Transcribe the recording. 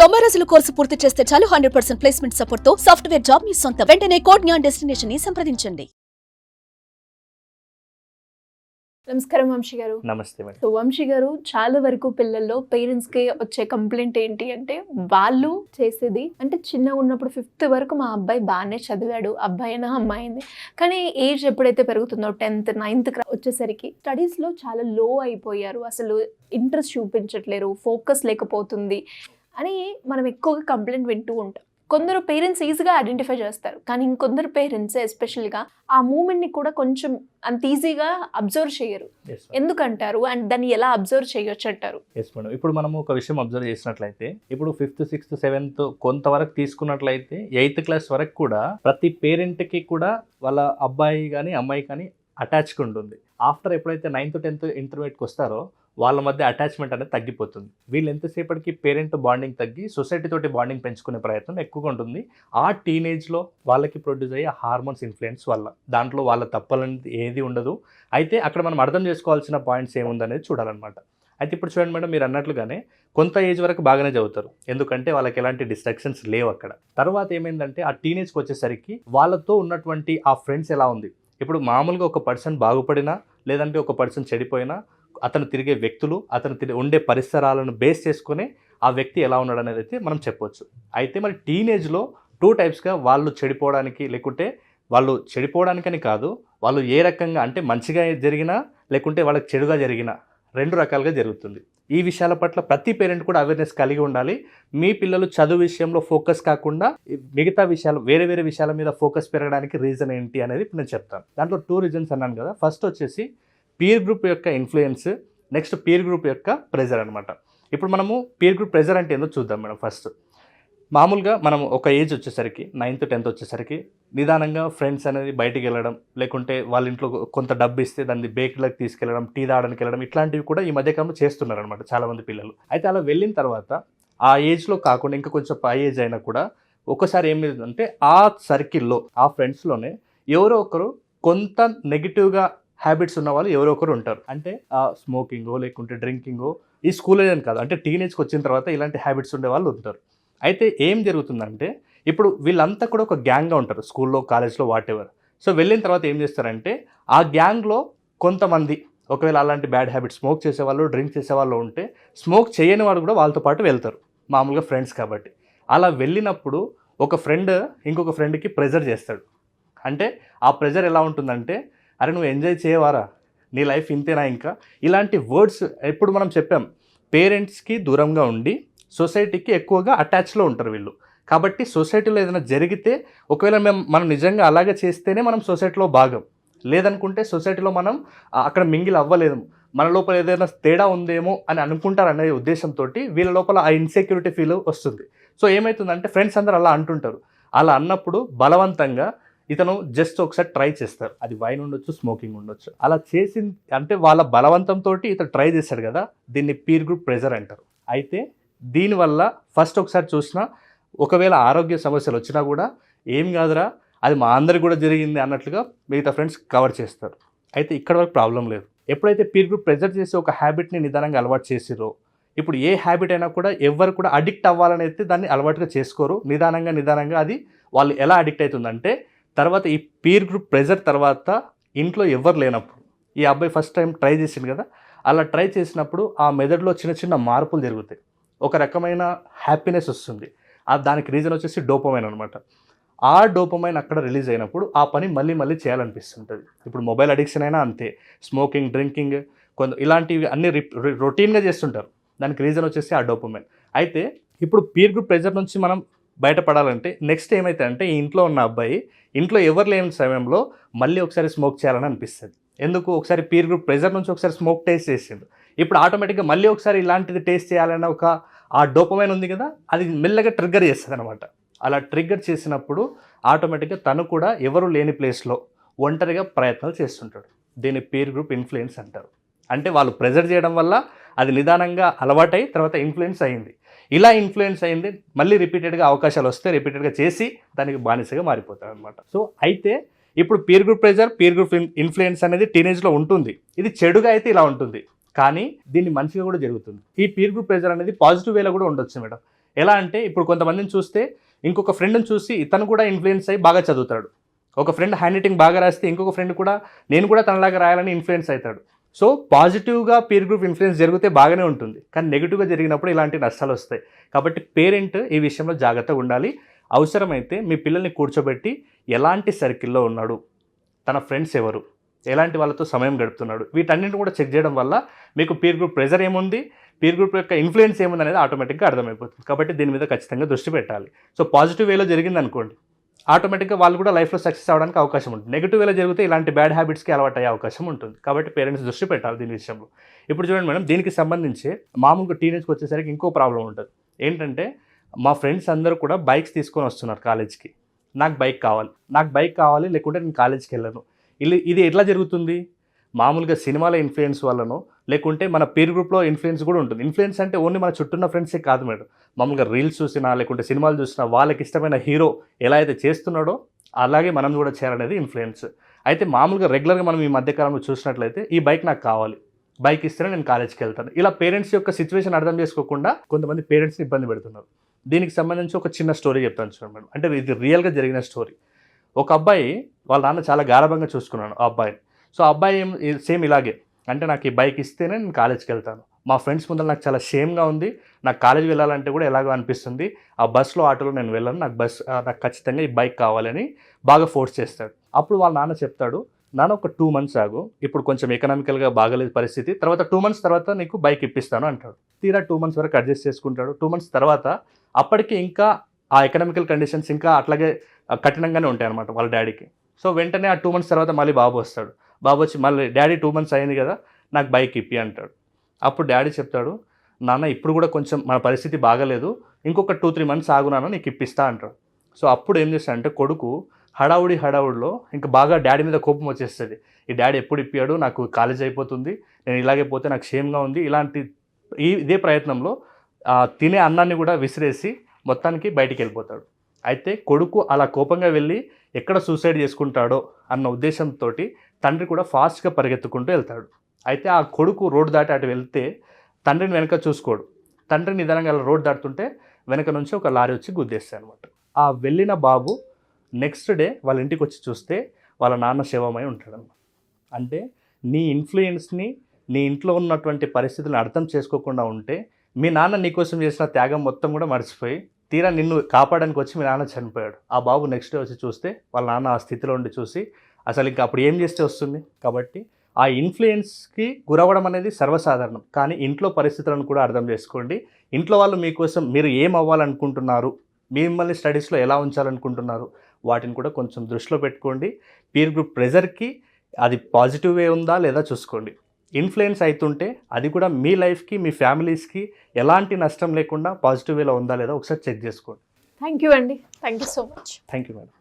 90 రోజుల కోర్సు పూర్తి చేస్తే చాలు 100% ప్లేస్మెంట్ సపోర్ట్ తో సాఫ్ట్వేర్ జాబ్ మీ సొంతం. వెంటనే కోడ్ జ్ఞాన్ డెస్టినేషన్ ని సంప్రదించండి. నమస్కారం వంశీ గారు. నమస్తే మేడం. సో వంశీ గారు, చాలా వరకు పిల్లల్లో పేరెంట్స్ కి వచ్చే కంప్లైంట్ ఏంటి అంటే, వాళ్ళు చేసేది అంటే చిన్నగా ఉన్నప్పుడు 5th వరకు మా అబ్బాయి బాగానే చదివాడు, అబ్బాయి అయినా అమ్మాయింది, కానీ ఏజ్ ఎప్పుడైతే పెరుగుతుందో 10th 9th వచ్చేసరికి స్టడీస్ లో చాలా లో అయిపోయారు, అసలు ఇంట్రెస్ట్ చూపించట్లేరు, ఫోకస్ లేకపోతుంది అని మనం ఎక్కువగా కంప్లైంట్ వింటూ ఉంటాం. కొందరు పేరెంట్స్ ఈజీగా ఐడెంటిఫై చేస్తారు, కానీ ఇంకొందరు పేరెంట్స్ ఎస్పెషల్గా ఆ మూమెంట్ని కూడా కొంచెం అంత ఈజీగా అబ్జర్వ్ చేయరు. ఎందుకంటారు అండ్ దాన్ని ఎలా అబ్జర్వ్ చేయొచ్చు అంటారు? Yes madam. ఇప్పుడు మనము ఒక విషయం అబ్జర్వ్ చేసినట్లయితే, ఇప్పుడు 5th 6th 7th కొంతవరకు తీసుకున్నట్లయితే 8th క్లాస్ వరకు కూడా ప్రతి పేరెంట్కి కూడా వాళ్ళ అబ్బాయి కానీ అమ్మాయి కానీ అటాచ్గా ఉంటుంది. ఆఫ్టర్ ఎప్పుడైతే 9th 10th ఇంటర్మీడియట్కి వస్తారో వాళ్ళ మధ్య అటాచ్మెంట్ అనేది తగ్గిపోతుంది. వీళ్ళు ఎంతసేపటికి పేరెంట్ బాండింగ్ తగ్గి సొసైటీ తోటి బాండింగ్ పెంచుకునే ప్రయత్నం ఎక్కువగా ఉంటుంది. ఆ టీనేజ్లో వాళ్ళకి ప్రొడ్యూస్ అయ్యే హార్మోన్స్ ఇన్ఫ్లుయెన్స్ వల్ల, దాంట్లో వాళ్ళ తప్పలనేది ఏది ఉండదు. అయితే అక్కడ మనం అర్థం చేసుకోవాల్సిన పాయింట్స్ ఏముందనేది చూడాలన్నమాట. అయితే ఇప్పుడు చూడండి మేడం, మీరు అన్నట్లుగానే కొంత ఏజ్ వరకు బాగానే చదువుతారు, ఎందుకంటే వాళ్ళకి ఎలాంటి డిస్ట్రాక్షన్స్ లేవు అక్కడ. తర్వాత ఏమైందంటే ఆ టీనేజ్కి వచ్చేసరికి వాళ్ళతో ఉన్నటువంటి ఆ ఫ్రెండ్స్ ఎలా ఉంది. ఇప్పుడు మామూలుగా ఒక పర్సన్ బాగుపడినా లేదంటే ఒక పర్సన్ చెడిపోయినా అతను తిరిగే వ్యక్తులు, అతను ఉండే పరిసరాలను బేస్ చేసుకుని ఆ వ్యక్తి ఎలా ఉన్నాడు అనేది అయితే మనం చెప్పొచ్చు. అయితే మరి టీనేజ్లో 2 టైప్స్గా వాళ్ళు చెడిపోవడానికి, లేకుంటే వాళ్ళు చెడిపోవడానికని కాదు, వాళ్ళు ఏ రకంగా అంటే మంచిగా జరిగినా లేకుంటే వాళ్ళకి చెడుగా జరిగినా 2 రకాలుగా జరుగుతుంది. ఈ విషయాల పట్ల ప్రతి పేరెంట్ కూడా అవేర్నెస్ కలిగి ఉండాలి. మీ పిల్లలు చదువు విషయంలో ఫోకస్ కాకుండా మిగతా విషయాలు, వేరే వేరే విషయాల మీద ఫోకస్ పెరగడానికి రీజన్ ఏంటి అనేది ఇప్పుడు నేను చెప్తాను. దాంట్లో 2 రీజన్స్ అన్నాను కదా. ఫస్ట్ వచ్చేసి పీర్ గ్రూప్ యొక్క ఇన్ఫ్లుయెన్స్, నెక్స్ట్ పీర్ గ్రూప్ యొక్క ప్రెజర్ అనమాట. ఇప్పుడు మనము పీర్ గ్రూప్ ప్రెజర్ అంటే ఏందో చూద్దాం మేడం. ఫస్ట్ మామూలుగా మనం ఒక ఏజ్ వచ్చేసరికి 9th 10th వచ్చేసరికి నిదానంగా ఫ్రెండ్స్ అనేది బయటికి వెళ్ళడం, లేకుంటే వాళ్ళ ఇంట్లో కొంత డబ్బు ఇస్తే దాన్ని బేకరీలకు తీసుకెళ్ళడం, టీ తాగడానికి వెళ్ళడం, ఇట్లాంటివి కూడా ఈ మధ్యకాలంలో చేస్తున్నారు అనమాట చాలామంది పిల్లలు. అయితే అలా వెళ్ళిన తర్వాత ఆ ఏజ్లో కాకుండా ఇంకా కొంచెం పై ఏజ్ అయినా కూడా ఒకసారి ఏం లేదంటే ఆ సర్కిల్లో, ఆ ఫ్రెండ్స్లోనే ఎవరో ఒకరు కొంత నెగిటివ్గా హ్యాబిట్స్ ఉన్న వాళ్ళు ఎవరో ఒకరు ఉంటారు. అంటే స్మోకింగో లేకుంటే డ్రింకింగో, ఈ స్కూల్ ఏజ్ అని కాదు, అంటే టీనేజ్కి వచ్చిన తర్వాత ఇలాంటి హ్యాబిట్స్ ఉండే వాళ్ళు ఉంటారు. అయితే ఏం జరుగుతుందంటే ఇప్పుడు వీళ్ళంతా కూడా ఒక గ్యాంగ్గా ఉంటారు స్కూల్లో, కాలేజ్లో, వాట్ ఎవర్. సో వెళ్ళిన తర్వాత ఏం చేస్తారంటే ఆ గ్యాంగ్లో కొంతమంది ఒకవేళ అలాంటి బ్యాడ్ హ్యాబిట్స్, స్మోక్ చేసేవాళ్ళు, డ్రింక్ చేసేవాళ్ళు ఉంటే స్మోక్ చేయని వాడు కూడా వాళ్ళతో పాటు వెళ్తారు, మామూలుగా ఫ్రెండ్స్ కాబట్టి. అలా వెళ్ళినప్పుడు ఒక ఫ్రెండ్ ఇంకొక ఫ్రెండ్కి ప్రెజర్ చేస్తాడు. అంటే ఆ ప్రెజర్ ఎలా ఉంటుందంటే, అరే నువ్వు ఎంజాయ్ చేయవారా, నీ లైఫ్ ఇంతేనా, ఇంకా ఇలాంటి వర్డ్స్. ఎప్పుడు మనం చెప్పాం, పేరెంట్స్కి దూరంగా ఉండి సొసైటీకి ఎక్కువగా అటాచ్లో ఉంటారు వీళ్ళు. కాబట్టి సొసైటీలో ఏదైనా జరిగితే ఒకవేళ మనం నిజంగా అలాగే చేస్తేనే మనం సొసైటీలో భాగం, లేదనుకుంటే సొసైటీలో మనం అక్కడ మింగిల్ అవ్వలేదు, మన లోపల ఏదైనా తేడా ఉందేమో అని అనుకుంటారనే ఉద్దేశంతో వీళ్ళ లోపల ఆ ఇన్సెక్యూరిటీ ఫీల్ వస్తుంది. సో ఏమవుతుందంటే ఫ్రెండ్స్ అందరూ అలా అంటుంటారు. అలా అన్నప్పుడు బలవంతంగా ఇతను జస్ట్ ఒకసారి ట్రై చేస్తారు. అది వైన్ ఉండొచ్చు, స్మోకింగ్ ఉండొచ్చు. అలా చేసి అంటే వాళ్ళ బలవంతంతో ఇతను ట్రై చేశాడు కదా, దీన్ని పీర్ గ్రూప్ ప్రెజర్ అంటారు. అయితే దీనివల్ల ఫస్ట్ ఒకసారి చూసినా ఒకవేళ ఆరోగ్య సమస్యలు వచ్చినా కూడా ఏం కాదురా, అది మా అందరికి కూడా జరిగింది అన్నట్లుగా మిగతా ఫ్రెండ్స్ కవర్ చేస్తారు. అయితే ఇక్కడ వరకు ప్రాబ్లం లేదు. ఎప్పుడైతే పీర్ గ్రూప్ ప్రెజర్ చేసి ఒక హ్యాబిట్ని నిదానంగా అలవాటు చేసిరో, ఇప్పుడు ఏ హ్యాబిట్ అయినా కూడా ఎవరు కూడా అడిక్ట్ అవ్వాలని అయితే దాన్ని అలవాటుగా చేసుకోరు. నిదానంగా అది వాళ్ళు ఎలా అడిక్ట్ అవుతుందంటే, తర్వాత ఈ పీర్ గ్రూప్ ప్రెజర్ తర్వాత ఇంట్లో ఎవరు లేనప్పుడు, ఈ అబ్బాయి ఫస్ట్ టైం ట్రై చేసింది కదా, అలా ట్రై చేసినప్పుడు ఆ మెదడులో చిన్న చిన్న మార్పులు జరుగుతాయి, ఒక రకమైన హ్యాపీనెస్ వస్తుంది. దానికి రీజన్ వచ్చేసి డోపమైన్ అనమాట. ఆ డోపమైన్ అక్కడ రిలీజ్ అయినప్పుడు ఆ పని మళ్ళీ చేయాలనిపిస్తుంటుంది. ఇప్పుడు మొబైల్ అడిక్షన్ అయినా అంతే, స్మోకింగ్, డ్రింకింగ్, ఇలాంటివి అన్నీ రొటీన్గా చేస్తుంటారు. దానికి రీజన్ వచ్చేసి ఆ డోపమైన్. అయితే ఇప్పుడు పీర్ గ్రూప్ ప్రెజర్ నుంచి మనం బయటపడాలంటే నెక్స్ట్ ఏమైతే అంటే, ఈ ఇంట్లో ఉన్న అబ్బాయి ఇంట్లో ఎవరు లేని సమయంలో మళ్ళీ ఒకసారి స్మోక్ చేయాలని అనిపిస్తుంది. ఎందుకు, ఒకసారి పీర్ గ్రూప్ ప్రెజర్ నుంచి ఒకసారి స్మోక్ టేస్ట్ చేసిండు, ఇప్పుడు ఆటోమేటిక్గా మళ్ళీ ఒకసారి ఇలాంటిది టేస్ట్ చేయాలన్న ఒక ఆ డోపమైన్ ఉంది కదా, అది మెల్లగా ట్రిగ్గర్ చేస్తుంది అనమాట. అలా ట్రిగ్గర్ చేసినప్పుడు ఆటోమేటిక్గా తను కూడా ఎవరు లేని ప్లేస్లో ఒంటరిగా ప్రయత్నాలు చేస్తుంటాడు. దీన్ని పీర్ గ్రూప్ ఇన్ఫ్లుయెన్స్ అంటారు. అంటే వాళ్ళు ప్రెజర్ చేయడం వల్ల అది నిదానంగా అలవాటై తర్వాత ఇన్ఫ్లుయెన్స్ అయింది. ఇలా ఇన్ఫ్లుయెన్స్ అయింది, మళ్ళీ రిపీటెడ్గా అవకాశాలు వస్తే రిపీటెడ్గా చేసి దానికి బానిసగా మారిపోతారు అనమాట. సో అయితే ఇప్పుడు peer group pressure, peer group influence అనేది టీనేజ్లో ఉంటుంది. ఇది చెడుగా అయితే ఇలా ఉంటుంది, కానీ దీన్ని మంచిగా కూడా జరుగుతుంది. ఈ పీర్ గ్రూప్ ప్రెజర్ అనేది పాజిటివ్ వేలో కూడా ఉండొచ్చు మేడం. ఎలా అంటే ఇప్పుడు కొంతమందిని చూస్తే ఇంకొక ఫ్రెండ్ని చూసి ఇతను కూడా ఇన్ఫ్లుయెన్స్ అయ్యి బాగా చదువుతాడు. ఒక ఫ్రెండ్ హ్యాండ్ రైటింగ్ బాగా రాస్తే ఇంకొక ఫ్రెండ్ కూడా నేను కూడా తనలాగా రాయాలని ఇన్ఫ్లుయెన్స్ అవుతాడు. సో పాజిటివ్గా పీర్ గ్రూప్ ఇన్ఫ్లుయెన్స్ జరిగితే బాగానే ఉంటుంది, కానీ నెగిటివ్గా జరిగినప్పుడు ఇలాంటి నష్టాలు వస్తాయి. కాబట్టి పేరెంట్ ఈ విషయంలో జాగ్రత్తగా ఉండాలి. అవసరమైతే మీ పిల్లల్ని కూర్చోబెట్టి ఎలాంటి సర్కిల్లో ఉన్నాడు, తన ఫ్రెండ్స్ ఎవరు, ఎలాంటి వాళ్ళతో సమయం గడుపుతున్నాడు, వీటన్నింటిని కూడా చెక్ చేయడం వల్ల మీకు పీర్ గ్రూప్ ప్రెజర్ ఏముంది, పీర్ గ్రూప్ యొక్క ఇన్ఫ్లుయెన్స్ ఏముంది అనేది ఆటోమేటిక్గా అర్థమైపోతుంది. కాబట్టి దీని మీద ఖచ్చితంగా దృష్టి పెట్టాలి. సో పాజిటివ్ వేలో జరిగింది అనుకోండి, ఆటోమేటిక్గా వాళ్ళు కూడా లైఫ్లో సక్సెస్ అవ్వడానికి అవకాశం ఉంటుంది. నెగిటివ్ వేలో జరిగితే ఇలాంటి బ్యాడ్ హ్యాబిట్స్కి అలవాటు అయ్యే అవకాశం ఉంటుంది. కాబట్టి పేరెంట్స్ దృష్టి పెట్టాలి దీని విషయంలో. ఇప్పుడు చూడండి మేడం, దీనికి సంబంధించి మామూలుగా టీనేజ్కి వచ్చేసరికి ఇంకో ప్రాబ్లం ఉంటుంది. ఏంటంటే మా ఫ్రెండ్స్ అందరూ కూడా బైక్స్ తీసుకొని వస్తున్నారు కాలేజ్కి. నాకు బైక్ కావాలి లేకుంటే నేను కాలేజ్కి వెళ్ళను. ఇది ఎట్లా జరుగుతుంది? మామూలుగా సినిమాల ఇన్ఫ్లుయెన్స్ వల్లనో లేకుంటే మన పీర్ గ్రూప్లో ఇన్ఫ్లుయెన్స్ కూడా ఉంటుంది. ఇన్ఫ్లుయెన్స్ అంటే ఓన్లీ మన చుట్టూన్న ఫ్రెండ్సే కాదు మేడం. మామూలుగా రీల్స్ చూసినా లేకుంటే సినిమాలు చూసినా వాళ్ళకి ఇష్టమైన హీరో ఎలా అయితే చేస్తున్నాడో అలాగే మనం కూడా చేయాలనేది ఇన్ఫ్లుయెన్స్. అయితే మామూలుగా రెగ్యులర్గా మనం ఈ మధ్యకాలంలో చూసినట్లయితే ఈ బైక్ నాకు కావాలి, బైక్ ఇస్తేనే నేను కాలేజ్కి వెళ్తాను, ఇలా పేరెంట్స్ యొక్క సిచ్యువేషన్ అర్థం చేసుకోకుండా కొంతమంది పేరెంట్స్ని ఇబ్బంది పెడుతున్నారు. దీనికి సంబంధించి ఒక చిన్న స్టోరీ చెప్తాను చూడండి మేడం. అంటే ఇది రియల్గా జరిగిన స్టోరీ. ఒక అబ్బాయి వాళ్ళ నాన్న చాలా గారాబంగా చూసుకున్నాను ఆ అబ్బాయిని. సో ఆ అబ్బాయి సేమ్ ఇలాగే, అంటే నాకు ఈ బైక్ ఇస్తేనే నేను కాలేజ్కి వెళ్తాను, మా ఫ్రెండ్స్ ముందర నాకు చాలా షేమ్గా ఉంది, నాకు కాలేజ్ వెళ్ళాలంటే కూడా ఎలాగో అనిపిస్తుంది, ఆ బస్సులో ఆటోలో నేను వెళ్ళను, నాకు ఖచ్చితంగా ఈ బైక్ కావాలని బాగా ఫోర్స్ చేస్తాడు. అప్పుడు వాళ్ళ నాన్న చెప్తాడు, నాన్న ఒక 2 months ఆగు, ఇప్పుడు కొంచెం ఎకనామికల్గా బాగలేదు పరిస్థితి, తర్వాత 2 months తర్వాత నీకు బైక్ ఇప్పిస్తాను అంటాడు. తీరా 2 months వరకు అడ్జస్ట్ చేసుకుంటాడు. 2 months తర్వాత అప్పటికి ఇంకా ఆ ఎకనామికల్ కండిషన్స్ ఇంకా అట్లాగే కఠినంగానే ఉంటాయి అన్నమాట వాళ్ళ డాడీకి. సో వెంటనే ఆ 2 months తర్వాత మళ్ళీ బాబు వస్తాడు. బాబు వచ్చి మళ్ళీ డాడీ 2 months అయింది కదా, నాకు బైక్ ఇప్పి అంటాడు. అప్పుడు డాడీ చెప్తాడు, నాన్న ఇప్పుడు కూడా కొంచెం మన పరిస్థితి బాగలేదు, ఇంకొక 2-3 months ఆగు నాన్న, నీకు ఇప్పిస్తా అంటాడు. సో అప్పుడు ఏం చేస్తాడంటే కొడుకు హడావుడిలో ఇంకా బాగా డాడీ మీద కోపం వచ్చేస్తుంది. ఈ డాడీ ఎప్పుడు ఇప్పాడు, నాకు కాలేజ్ అయిపోతుంది, నేను ఇలాగే పోతే నాకు షేమ్గా ఉంది, ఇదే ప్రయత్నంలో తినే అన్నాన్ని కూడా విసిరేసి మొత్తానికి బయటికి వెళ్ళిపోతాడు. అయితే కొడుకు అలా కోపంగా వెళ్ళి ఎక్కడ సూసైడ్ చేసుకుంటాడో అన్న ఉద్దేశంతో తండ్రి కూడా ఫాస్ట్గా పరిగెత్తుకుంటూ వెళ్తాడు. అయితే ఆ కొడుకు రోడ్డు దాటి అటు వెళ్తే తండ్రిని వెనక చూసుకోడు. తండ్రి నిదానంగా అలా రోడ్డు దాటుతుంటే వెనక నుంచి ఒక లారీ వచ్చి గుద్దేస్తాయి అనమాట. ఆ వెళ్ళిన బాబు నెక్స్ట్ డే వాళ్ళ ఇంటికి వచ్చి చూస్తే వాళ్ళ నాన్న శవమై ఉంటాడన్నమాట. అంటే నీ ఇన్ఫ్లుయెన్స్ని, నీ ఇంట్లో ఉన్నటువంటి పరిస్థితులను అర్థం చేసుకోకుండా ఉంటే మీ నాన్న నీకోసం చేసిన త్యాగం మొత్తం కూడా మర్చిపోయి తీరా నిన్ను కాపాడడానికి వచ్చి మీ నాన్న చనిపోయాడు. ఆ బాబు నెక్స్ట్ డే వచ్చి చూస్తే వాళ్ళ నాన్న ఆ స్థితిలో ఉండి చూసి అసలు ఇంకా అప్పుడు ఏం చేస్తే వస్తుంది. కాబట్టి ఆ ఇన్ఫ్లుయెన్స్కి గురవడం అనేది సర్వసాధారణం, కానీ ఇంట్లో పరిస్థితులను కూడా అర్థం చేసుకోండి. ఇంట్లో వాళ్ళు మీకోసం మీరు ఏం అవ్వాలనుకుంటున్నారు, మిమ్మల్ని స్టడీస్లో ఎలా ఉంచాలనుకుంటున్నారు, వాటిని కూడా కొంచెం దృష్టిలో పెట్టుకోండి. పీర్ గ్రూప్ ప్రెజర్కి అది పాజిటివ్ వే ఉందా లేదా చూసుకోండి. ఇన్ఫ్లుయెన్స్ అవుతుంటే అది కూడా మీ లైఫ్కి, మీ ఫ్యామిలీస్కి ఎలాంటి నష్టం లేకుండా పాజిటివ్ వేలో ఉందా లేదా ఒకసారి చెక్ చేసుకోండి. థ్యాంక్ యూ అండి, thank you so much. Thank you madam.